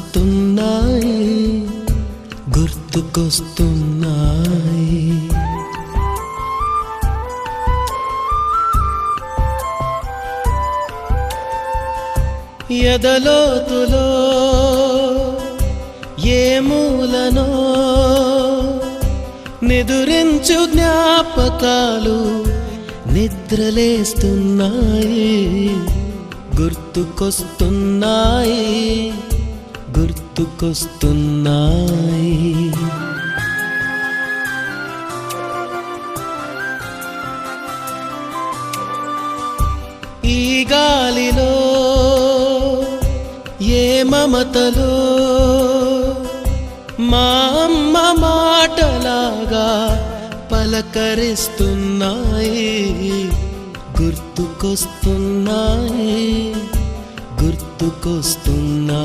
గుర్తుకొస్తున్నాయి గుర్తుకొస్తున్నాయి ఎదలోతులో ఏ మూలనో నిదురించు జ్ఞాపకాలు నిద్రలేస్తున్నాయి గుర్తుకొస్తున్నాయి గుర్తుకొస్తున్నాయి ఈ గాలిలో ఏ మమతలో మా అమ్మ మాటలాగా పలకరిస్తున్నాయి గుర్తుకొస్తున్నాయి గుర్తుకొస్తున్నాయి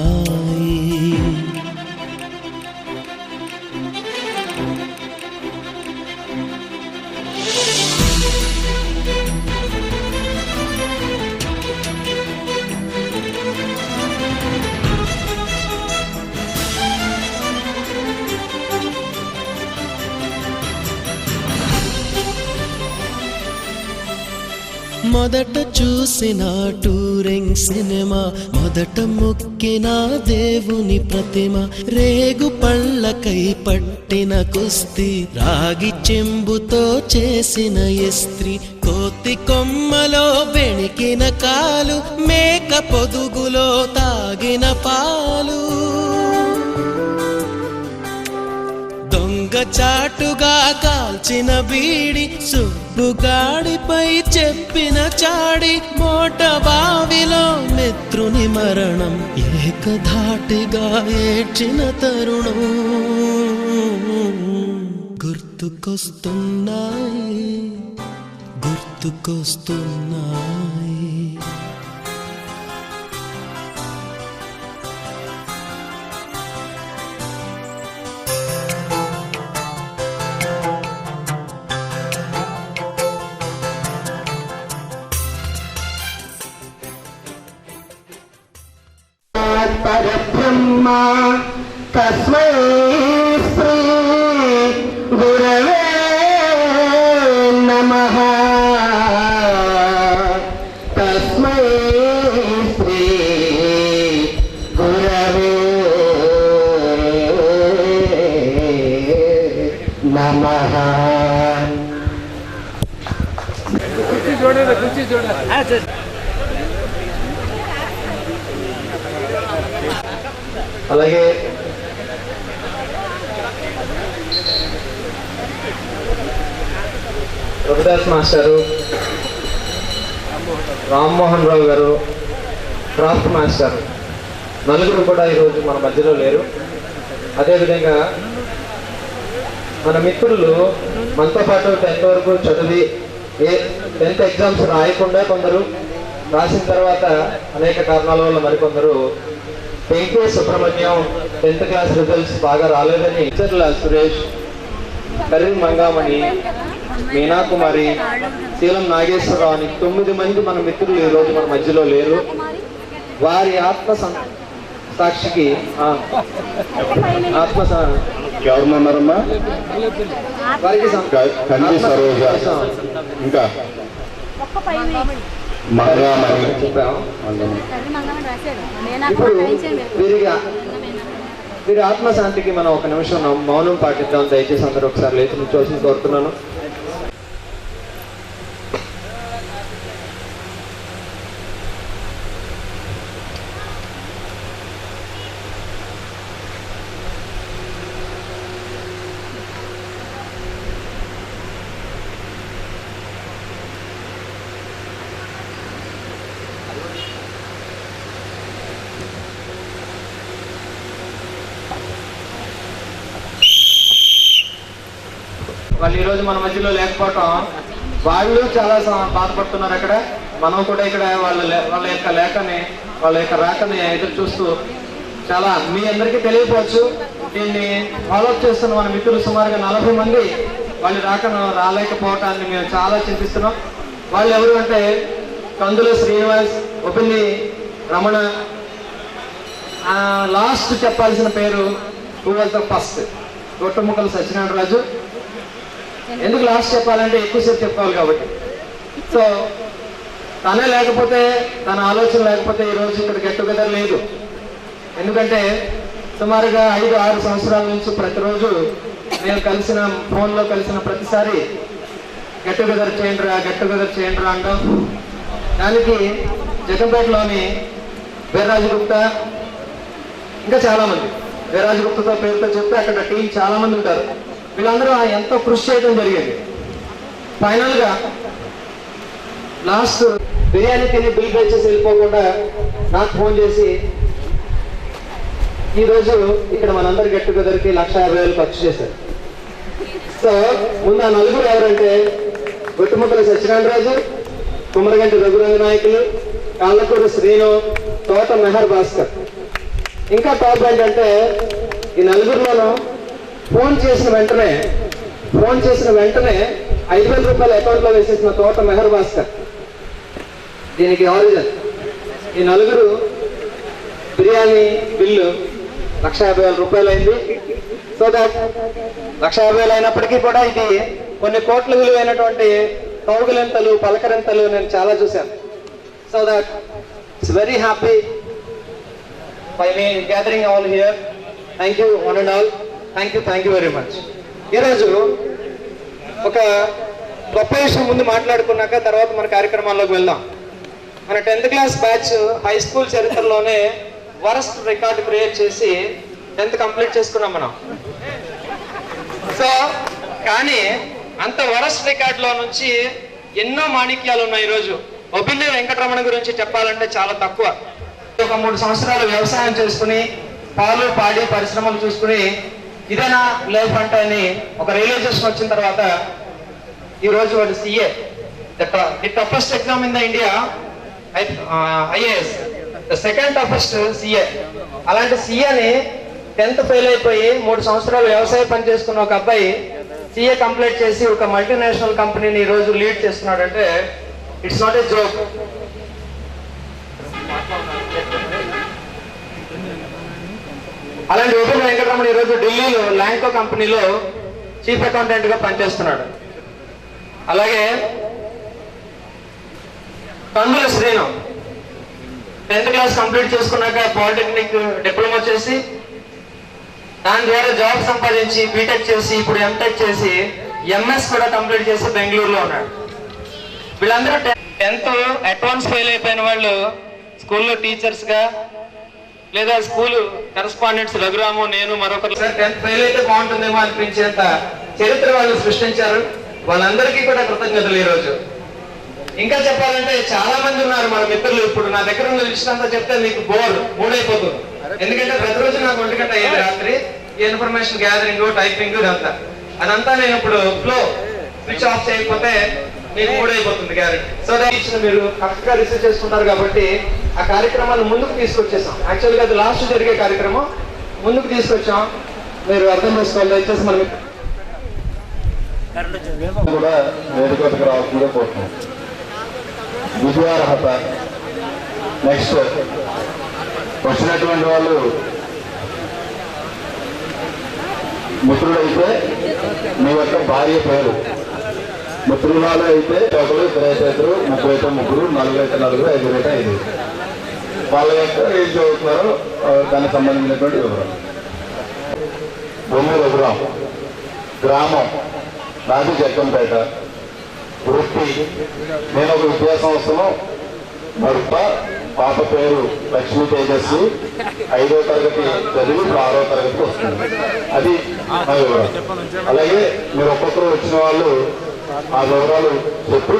మొదట చూసిన టూరింగ్ సినిమా మొదట మొక్కిన దేవుని ప్రతిమ రేగు పళ్ళకై పట్టిన కుస్తీ రాగి చెంబుతో చేసిన ఇస్త్రీ కోతి కొమ్మలో బెణికిన కాలు మేక పొదుగులో తాగిన పాలు దొంగ చాటుగా కాల్చిన బీడి సుబ్బుగాడిపై చెప్పిన చాడి మోట బావిలో మిత్రుని మరణం ఏకధాటిగా ఏడ్చిన తరుణం గుర్తుకొస్తున్నాయి గుర్తుకొస్తున్నాయి బ్రహ్మ తస్మై శ్రీ గురవే నమః తస్మై శ్రీ గురవే నమః. అలాగే రఘుదాస్ మాస్టరు, రామ్మోహన్ రావు గారు, క్రాఫ్ట్ మాస్టర్ నలుగురు కూడా ఈరోజు మన మధ్యలో లేరు. అదేవిధంగా మన మిత్రులు మనతో పాటు 10th వరకు చదివి 10th ఎగ్జామ్స్ రాయకుండా కొందరు, రాసిన తర్వాత అనేక కారణాల వల్ల మరికొందరు వెంకటే సుబ్రహ్మణ్యం 10th క్లాస్ రిజల్ట్స్ బాగా రాలేదని ఇతరుల సురేష్, కర్రీ మంగామణి, మీనాకుమారి, శీలం నాగేశ్వరరావు అని 9 మంది మన మిత్రులు ఈరోజు మన మధ్యలో లేరు. వారి సాక్షికి ఎవరున్నారమ్మా? వారికి ఇంకా మంగామణి చెప్పాము. ఇప్పుడు వీరి ఆత్మశాంతికి మనం ఒక నిమిషం మౌనం పాటిద్దాం. దయచేసి అందరూ ఒకసారి లేచి నిల్చోవాల్సింది కోరుతున్నాను. వాళ్ళు ఈరోజు మన మధ్యలో లేకపోవటం వాళ్ళు చాలా బాధపడుతున్నారు. అక్కడ మనం కూడా ఇక్కడ వాళ్ళ యొక్క లేఖని, వాళ్ళ యొక్క రాకని ఎదురు చూస్తూ చాలా మీ అందరికీ తెలియకపోవచ్చు. దీన్ని ఫాలో అప్ చేస్తున్న మన మిత్రులు సుమారుగా 40 మంది వాళ్ళు రాలేకపోవటాన్ని మేము చాలా చింతిస్తున్నాం. వాళ్ళు ఎవరు అంటే కందుల శ్రీనివాస్, ఒపిల్లి రమణ, లాస్ట్ చెప్పాల్సిన పేరు who was the first Gottamukkala Satyanarayana Raju. ఎందుకు లాస్ట్ చెప్పాలంటే ఎక్కువసేపు చెప్పాలి కాబట్టి. సో తనే లేకపోతే, తన ఆలోచన లేకపోతే ఈరోజు ఇక్కడ గెట్ టుగెదర్ లేదు. ఎందుకంటే సుమారుగా 5-6 సంవత్సరాల నుంచి ప్రతిరోజు నేను ఫోన్లో కలిసిన ప్రతిసారి గెట్ టుగెదర్ చేయండిరా అంటాం. దానికి జగంపేటలోని వీర్రాజు గుప్తా, ఇంకా చాలామంది వీర్రాజు గుప్తాతో పేరుతో చెప్తే అక్కడ టీం చాలామంది ఉంటారు. వీళ్ళందరూ ఎంతో కృషి చేయడం జరిగింది. ఫైనల్గా లాస్ట్ బిర్యానీ తిని బిల్ పే చేసి వెళ్ళిపోకుండా నాకు ఫోన్ చేసి ఈరోజు ఇక్కడ మనందరి గెట్ టుగెదర్కి 1,50,000 ఖర్చు చేశారు. సో ముందు ఆ నలుగురు ఎవరంటే గొట్టుముక్కల సత్యనారాయణ రాజు, కుమరగంటి రఘురంగ నాయకులు, కాళ్ళకూరు శ్రీను, తోట మెహర్ భాస్కర్. ఇంకా టాప్ ఏంటంటే ఈ నలుగురిలోనూ ఫోన్ చేసిన వెంటనే 5,000 రూపాయలు అకౌంట్లో వేసేసిన తోట మెహర్ భాస్కర్. దీనికి ఆరిజిన్ ఈ నలుగురు బిర్యానీ బిల్లు 1,50,000 రూపాయలు అయింది. సో దట్ 1,50,000 అయినప్పటికీ కూడా ఇది కొన్ని కోట్ల విలువైనటువంటి కౌగులెంతలు, పలకరింతలు నేను చాలా చూశాను. So that it's very happy by me gathering all here. Thank you one and all. Thank you very much. ఈరోజు ఒక గొప్ప విషయం ముందు మాట్లాడుకున్నాక తర్వాత మన కార్యక్రమాల్లోకి వెళ్దాం. మన 10th class batch high school చరిత్రలోనే వరస్ట్ రికార్డు క్రియేట్ చేసి 10th కంప్లీట్ చేసుకున్నాం మనం. సో కానీ అంత వరస్ట్ రికార్డులో నుంచి ఎన్నో మాణిక్యాలు ఉన్నాయి. ఈరోజు ఒపిల్లి వెంకటరమణ గురించి చెప్పాలంటే చాలా తక్కువ. ఒక 3 సంవత్సరాలు వ్యవసాయం చేసుకుని పాలు పాడి పరిశ్రమలు చూసుకుని ఇదేనా లైఫ్ అంటే అని ఒక రియలైజేషన్ వచ్చిన తర్వాత ఈరోజు వాడు CA, the toughest exam in the India, IAS, the second toughest CA. అలాంటి సిఏని 10th ఫెయిల్ అయిపోయి 3 సంవత్సరాలు వ్యవసాయ పని చేసుకున్న ఒక అబ్బాయి సిఏ కంప్లీట్ చేసి ఒక మల్టీనేషనల్ కంపెనీని ఈరోజు లీడ్ చేస్తున్నాడంటే ఇట్స్ నాట్ ఏ జోక్. అలాంటి విపిన్ వెంకటరమణ ఈరోజు ఢిల్లీలో ల్యాంకో కంపెనీలో చీఫ్ అకౌంటెంట్గా పనిచేస్తున్నాడు. అలాగే కందుల శ్రీను 10th క్లాస్ కంప్లీట్ చేసుకున్నాక పాలిటెక్నిక్ డిప్లొమా చేసి దాని ద్వారా జాబ్ సంపాదించి బీటెక్ చేసి ఇప్పుడు ఎంటెక్ చేసి ఎంఎస్ కూడా కంప్లీట్ చేసి బెంగళూరులో ఉన్నాడు. వీళ్ళందరూ 10th అడ్వాన్స్ ఫెయిల్ అయిపోయిన వాళ్ళు స్కూల్లో టీచర్స్గా లేదా స్కూల్ కరెస్పాండెంట్స్ రఘురాము, నేను మరొకరు 10th ఫెయిల్ అయితే బాగుంటుందేమో అనిపించేంత చరిత్ర వాళ్ళు సృష్టించారు. వాళ్ళందరికీ కూడా కృతజ్ఞతలు ఈరోజు. ఇంకా చెప్పాలంటే చాలా మంది ఉన్నారు మన మిత్రులు. ఇప్పుడు నా దగ్గర ఉన్న లిస్ట్ అంతా చెప్తే మీకు మూడైపోతుంది. ఎందుకంటే ప్రతిరోజు నాకు 1 గంట అయ్యేది రాత్రి ఈ ఇన్ఫర్మేషన్ గ్యాదరింగ్, టైపింగ్, అదంతా నేను ఇప్పుడు ఫ్లో స్విచ్ ఆఫ్ చేయకపోతే మీకు మూడైపోతుంది గ్యారెంటీ. సో మీరు కరెక్ట్ గా రిసీవ్ చేసుకుంటారు కాబట్టి ఆ కార్యక్రమాన్ని ముందుకు తీసుకొచ్చేసాం. యాక్చువల్గా అది లాస్ట్ జరిగే కార్యక్రమం ముందుకు తీసుకొచ్చాం. మీరు అర్థం చేసుకోవాలి. దయచేసి మనం కూడా వేదికకు రావాల్సిందే కోరుతున్నాం. విద్యార్హత నెక్స్ట్ వచ్చినటువంటి వాళ్ళు మిత్రుడైతే మీ యొక్క భార్య పేరు, మిత్రురాలు అయితే ఒకరు, ఇద్దరు, ముగ్గురు అయితే ముగ్గురు, నలుగురు అయితే నలుగురు, 5 అయితే 5. వాళ్ళ యొక్క ఏం చదువుతున్నారో దానికి సంబంధించినటువంటి వివరాలు. బొమ్మ రఘురాం, గ్రామం నాది జగ్గంపేట, వృత్తి నేను ఒక విద్యా సంస్థలో నడుప, పాప పేరు లక్ష్మీ తేజస్వి, 5వ తరగతి చదివి 6వ తరగతికి వస్తుంది. అది నా వివరాలు. అలాగే మీరు ఒక్కొక్కరు వచ్చిన వాళ్ళు ఆ వివరాలు చెప్పి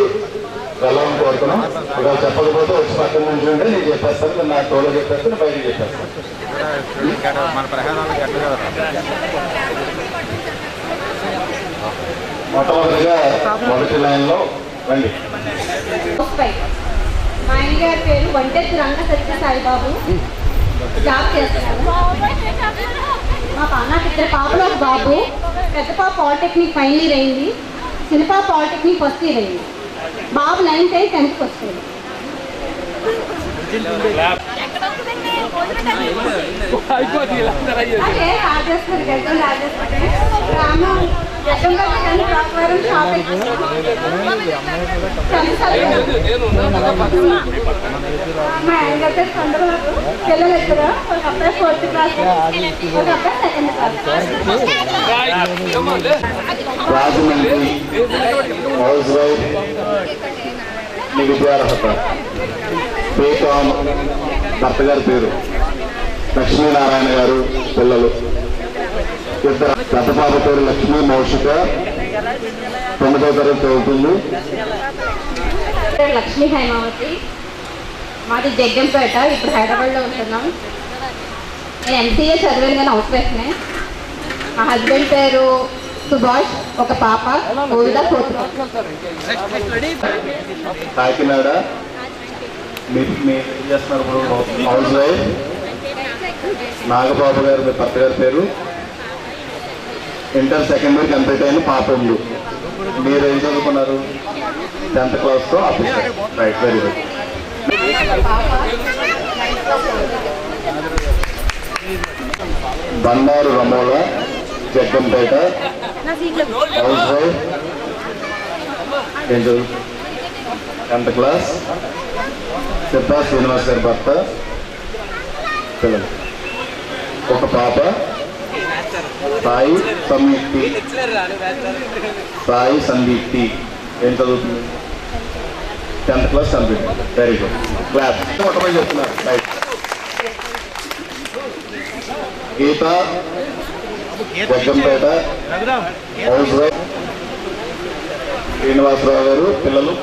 వెళ్ళాలని కోరుతున్నాం. ఒకవేళ చెప్పకపోతే వచ్చి పక్కన నుంచి ఉంటే నేను చెప్పేస్తాను, నేను నా టోలో చెప్పేస్తాను, బయటకు చెప్పేస్తాను. మొట్టమొదటిగా మొదటి లైన్లో రండి. మా ఆయన గారి పేరు వంటెత్తి రంగ సత్య సాయిబాబు, జాబ్ చేస్తున్నారు. నాకు 2 పాపలు, ఒక బాబు. పెద్ద పాప పాలిటెక్నిక్ ఫైనల్ ఇయర్ అయింది, చిన్న పాప పాలిటెక్నిక్ ఫస్ట్ ఇయర్ అయింది. బాబు 9th అయి 10th వస్తుంది. మా ఆయన గారి పిల్లలు ఇద్దరు, ఒక అబ్బాయి 4th క్లాస్, ఒక అబ్బాయి 2nd class. Rajahmundry housewife, మీ విద్యార్హత బీకామ్, భర్త గారి పేరు లక్ష్మీనారాయణ గారు, పిల్లలు 2. పెద్ద పాప పేరు లక్ష్మీ మౌషిక, 9వ తరగతి చదువుతుంది. లక్ష్మీ హైమావతి, మాది జగ్గంపేట, ఇప్పుడు హైదరాబాద్లో ఉంటున్నాం. నేను MCA చదివాను కానీ హౌస్ వైఫ్నే. మా హస్బెండ్ పేరు సుభాష్, ఒక పాప గోవిదా 4th. కాకినాడ మీరు ఏం చేస్తున్నారు? House wife. నాగబాబు గారు మీ భర్త గారి పేరు, ఇంటర్ 2nd ఇయర్ కంప్లీట్ అయిన పాప ఉంది. మీరు ఏం చదువుకున్నారు? 10th క్లాస్తో officer. Right, very good. Bandaru Ramola, Jaggampeta, housewife. ఏం చదువు? 10th class. సిద్ధా శ్రీనివాస్ గారి భర్త, పిల్లలు, ఒక పాప సాయి సంయుక్తి, సాయి సందీప్తి. ఏం చదువుతుంది? 10th class complete. Very good, class. మొట్టమొదటి చెప్తున్నారు. రైట్. గీత, జగ్గంపేట, హౌస్ వైఫ్. శ్రీనివాసరావు గారు, పిల్లలు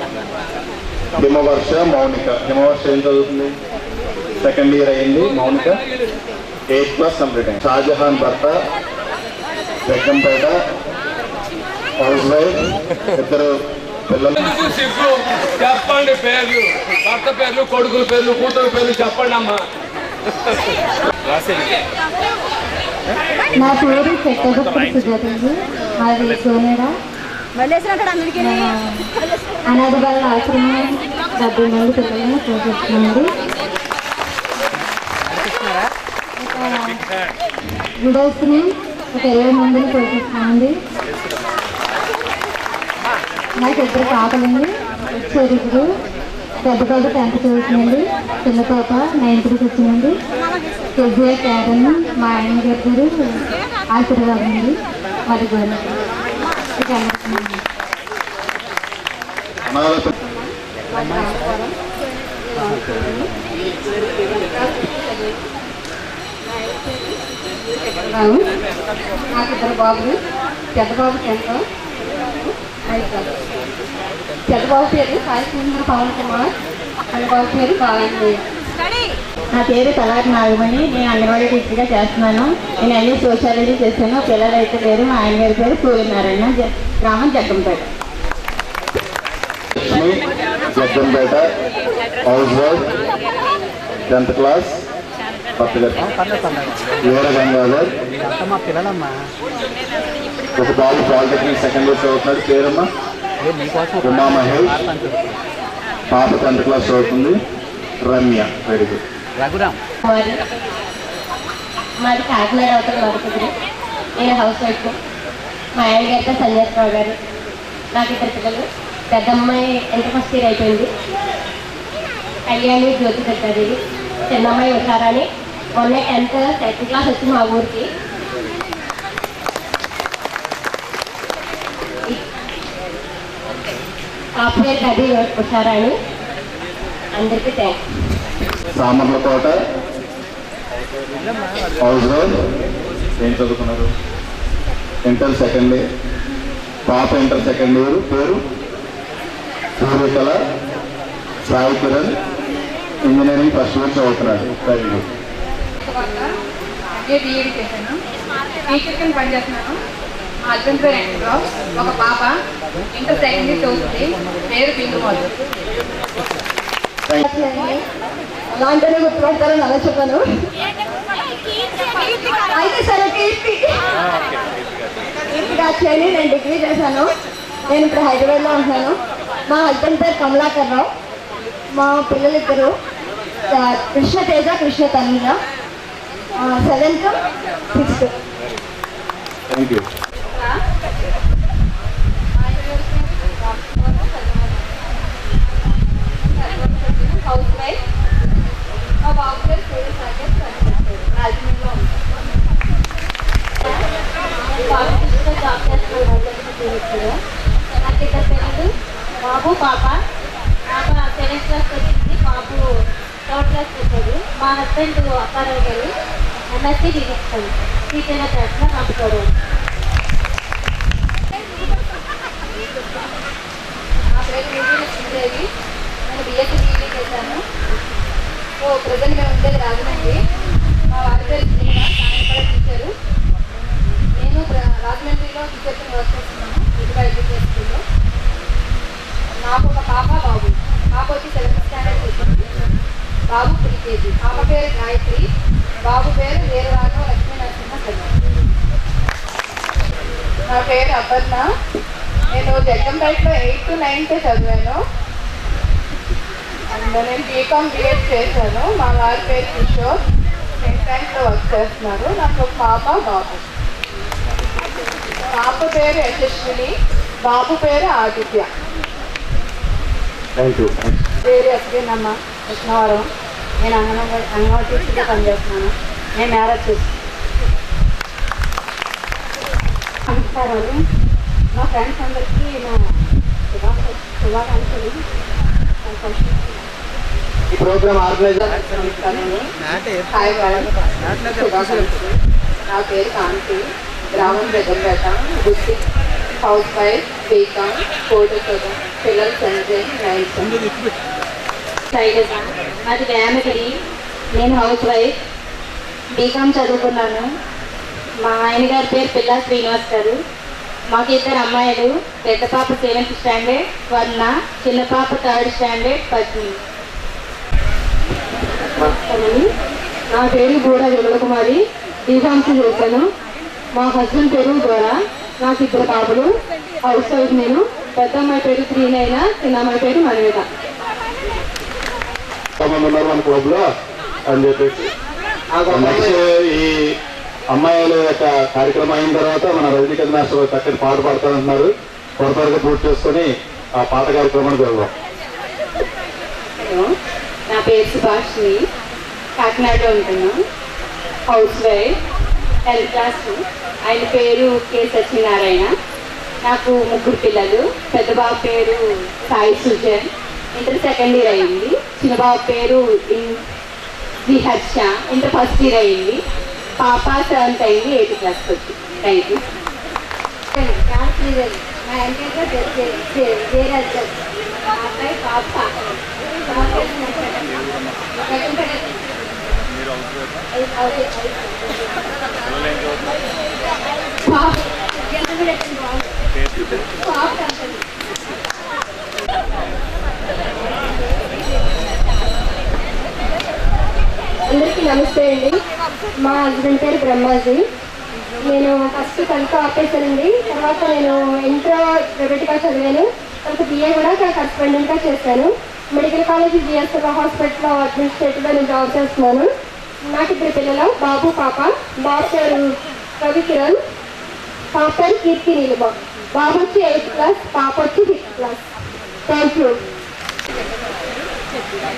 హిమవర్ష, మౌనిక. హిమవర్ష ఏం చదువుతుంది? 2nd ఇయర్ అయింది. మౌనిక 8th క్లాస్ కంప్లీట్ అయింది. షాజహాన్ భర్త, జగ్గంపేట, హౌస్ వైఫ్, 2 పిల్లలు. చెప్పండి పేర్లు, భర్త పేర్లు, కొడుకుల పేర్లు, కూతురు పేర్లు చెప్పండి అమ్మా. నా పేరు పెట్టగొప్ప సుజాతండి, మాది సోనేడ. అనాథ బాల ఆశ్రమం 70 మంది పిల్లలను పోషిస్తున్నామండి. విడోస్ని ఒక 20 మందిని పోషిస్తున్నామండి. నాకు ఇద్దరు పాపలండి, వచ్చారు ఇప్పుడు. పెద్ద పాప 10th చదువుతుందండి, చిన్న పాప 9th వచ్చిందండి. కేజీఆర్ క్యారన్, మా ఆయన గారి పేరు ఆశీర్వాదం అండి. మరి కూడా నాకు ఇద్దరు బాబులు. పెద్ద బాబు 10th, పెద్ద బాబు పేరు సాయిసుందర పవన్ కుమార్, చిన్న బాబు పేరు బాలాంజనేయ. నా పేరు తలారి నాగమణి, నేను అంగన్వాడీ టీచర్గా చేస్తున్నాను. నేను అన్ని సోషాలజీ చేశాను. పిల్లలు అయితే లేరు. మా ఆయన గారి పేరు సూర్యనారాయణ, గ్రామం Jaggampeta. Jaggampeta, housewife, 10th class, Veera Gangadhar. ఒక బాబు పాలిటెక్నిక్ సెకండ్ ఇయర్ చదువుతున్నాడు. పేరమ్మా ఉమా మహేష్. పాప 10th క్లాస్ చదువుతుంది. రమ్య. Very good. మాది కాకినాడ అవతల వరకుది. నేను హౌస్ వైఫ్. మా ఆయన గారితో సంజయరావు గారు. నాకు ఇద్దరు పిల్లలు. పెద్ద అమ్మాయి ఇంటర్ ఫస్ట్ ఇయర్ అయిపోయింది, కళ్యాణి జ్యోతి పెట్టారు. చిన్న అమ్మాయి ఉషారాని మొన్న 10th సెకండ్ క్లాస్ వచ్చింది మా ఊరికి. సాఫ్ట్వేర్ అది ఉషారాని. అందరికీ థ్యాంక్స్. Samarlakota, house wife. ఏం చదువుకున్నారు? Inter second year. పాప ఇంటర్ సెకండ్ ఇయర్. పేరు Suryakala. Sai Kiran engineering first year చదువుతున్నాడు. Very good. బీఈడి చేశాను. టీచర్ కింద పనిచేస్తున్నాను. మా హస్బెండ్ పేరు వెంకట్రావు. ఒక పాప ఇంటర్ సెకండ్ ఇయర్ చదువుతుంది. పేరు బిందుమోదు. అలాంటినే గుర్తుపడతారని అలా చెప్పాను. అయితే సరే కీర్తి రాక్షని. నేను డిగ్రీ చేశాను. నేను ఇప్పుడు హైదరాబాద్లో ఉంటున్నాను. మా హస్బెండ్ పేరు కమలాకర్ రావు. మా పిల్లలు ఇద్దరు Krishna Teja, Krishna Tanvija. 7th, 6th. Thank you. Housewife. మా బాబు పేరు సూర్య సాగర్, రాజమండ్రిలో ఉంటాను. జాబ్ చేస్తున్నాను. నాకు ఇద్దరు పిల్లలు, బాబు పాప. పాప 7th క్లాస్ వచ్చింది, బాబు 3rd క్లాస్ వచ్చాడు. మా హస్బెండ్ అప్పారావు గారు MSc డిగ్రీ టీచర్గా చేస్తున్నా. నాకు చదువు. నా పేరు విజయలక్ష్మీదేవి. నేను బిఎస్సీ డిగ్రీ చేశాను. ప్రజెంట్ మేము ఉండేది రాజమండ్రి. మా వారి పేరు సాయంకాల టీచరు. నేను రాజమండ్రిలో టీచర్ కింద వర్క్ చేస్తున్నాను, విద్యా ఎడ్యుకేషన్ స్కూల్లో. నాకు ఒక పాప, బాబు. పాప వచ్చి 7th స్టాండర్డ్ వచ్చింది, బాబు 3 kg. పాప పేరు గాయత్రి, బాబు పేరు వీరరాఘవ లక్ష్మీ నరసింహ చంద్ర. నా పేరు అపర్ణ. నేను జగ్గంపేటలో 8th to 9th చదివాను. నేను బీకామ్ బిఎడ్ చేశాను. మా వారి పేరు కిషోర్, బ్యాంక్లో వర్క్ చేస్తున్నారు. నాకు ఒక పాప, బాబు. పాప పేరు యశస్విని, బాబు పేరు ఆదిత్య. Thank you. పేరు ఎస్కేనమ్మ, కృష్ణవరం. నేను అంగన్వాడీ టీచర్గా పనిచేస్తున్నాను. నేను మ్యారేజ్ చేస్తాను. నమస్కారాలు. మా ఫ్రెండ్స్ అందరికీ నా శుభాకాంక్షలు. ఈ ప్రోగ్రామ్ ఆర్గనైజర్ హాయ్ మేడం, శుభాకాంక్షలు. నా పేరు కాంతి, గ్రామం Jaggampeta, district. House wife, BCom, 4th చదువు. పిల్లలు సంజయ్, 9th. శైలజ, మాది వేమగిరి. నేను హౌస్ వైఫ్, బీకామ్ చదువుకున్నాను. మా ఆయన గారి పేరు పిల్లా శ్రీనివాస్ గారు. మాకు ఇద్దరు అమ్మాయిలు. పెద్ద పాప 7th స్టాండర్డ్ వర్ణ, చిన్న పాప 3rd స్టాండర్డ్ పద్మిని. నా పేరు గూడా విమలకుమారి, బీకామ్సీ చేశాను. మా హస్బెండ్ పేరు ద్వారా. నాకు ఇద్దరు పాపలు, హౌస్ వైఫ్ నేను. పెద్ద అమ్మాయి పేరు శ్రీనైనా, చిన్న అమ్మాయి పేరు మనవిత. కొంతమంది ఉన్నారు మన క్లబ్ లో అని చెప్పేసి నెక్స్ట్ ఈ అమ్మాయిల యొక్క కార్యక్రమం అయిన తర్వాత మన రజనీకాంత్ మాస్టర్ చక్కటి పాట పాడుతానంటున్నారు. త్వరగా పూర్తి చేసుకొని ఆ పాట కార్యక్రమానికి వెళ్దాం. హలో, నా పేరు సుభాష్ని, కాకినాడలో ఉంటున్నాను. House wife, 10th class. ఆయన పేరు కె సత్యనారాయణ. నాకు 3 పిల్లలు. పెద్ద బాబు పేరు Sai Sujan, inter 2nd year అయింది. చిన్న బాబు పేరు వి హర్ష, ఇంటర్ 1st year అయింది. పాప 7th అయింది, 8th క్లాస్కి వచ్చి. Thank you. మా అబ్బాయి పాప అందరికీ నమస్తే అండి. మా హస్బెండ్ పేరు బ్రహ్మాజీ. నేను ఫస్ట్ 10th ఆపేసానండి. తర్వాత నేను ఇంటర్ ప్రైవేట్గా చదివాను. తర్వాత బిఏ కూడా కరెస్పాండెంట్గా చేశాను. మెడికల్ కాలేజ్ జిఎస్ఆర్ హాస్పిటల్లో అడ్మినిస్ట్రేటివ్గా నేను జాబ్ చేస్తున్నాను. నాకు 2 పిల్లలు, బాబు పాప. బాబు పేరు రవికిరణ్, పాప పేరు కీర్తి నీలిమ. బాబు వచ్చి 8th క్లాస్, పాప వచ్చి 6th క్లాస్. Thank you.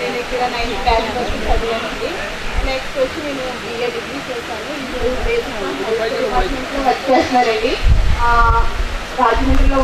నేను ఇక్కడ 9th క్లాస్ వరకు చదివానండి. నెక్స్ట్ వచ్చి నేను బిఏ డిగ్రీ చేశాను. డిపార్ట్మెంట్లో వర్క్ చేస్తున్నానండి. రాజమండ్రిలో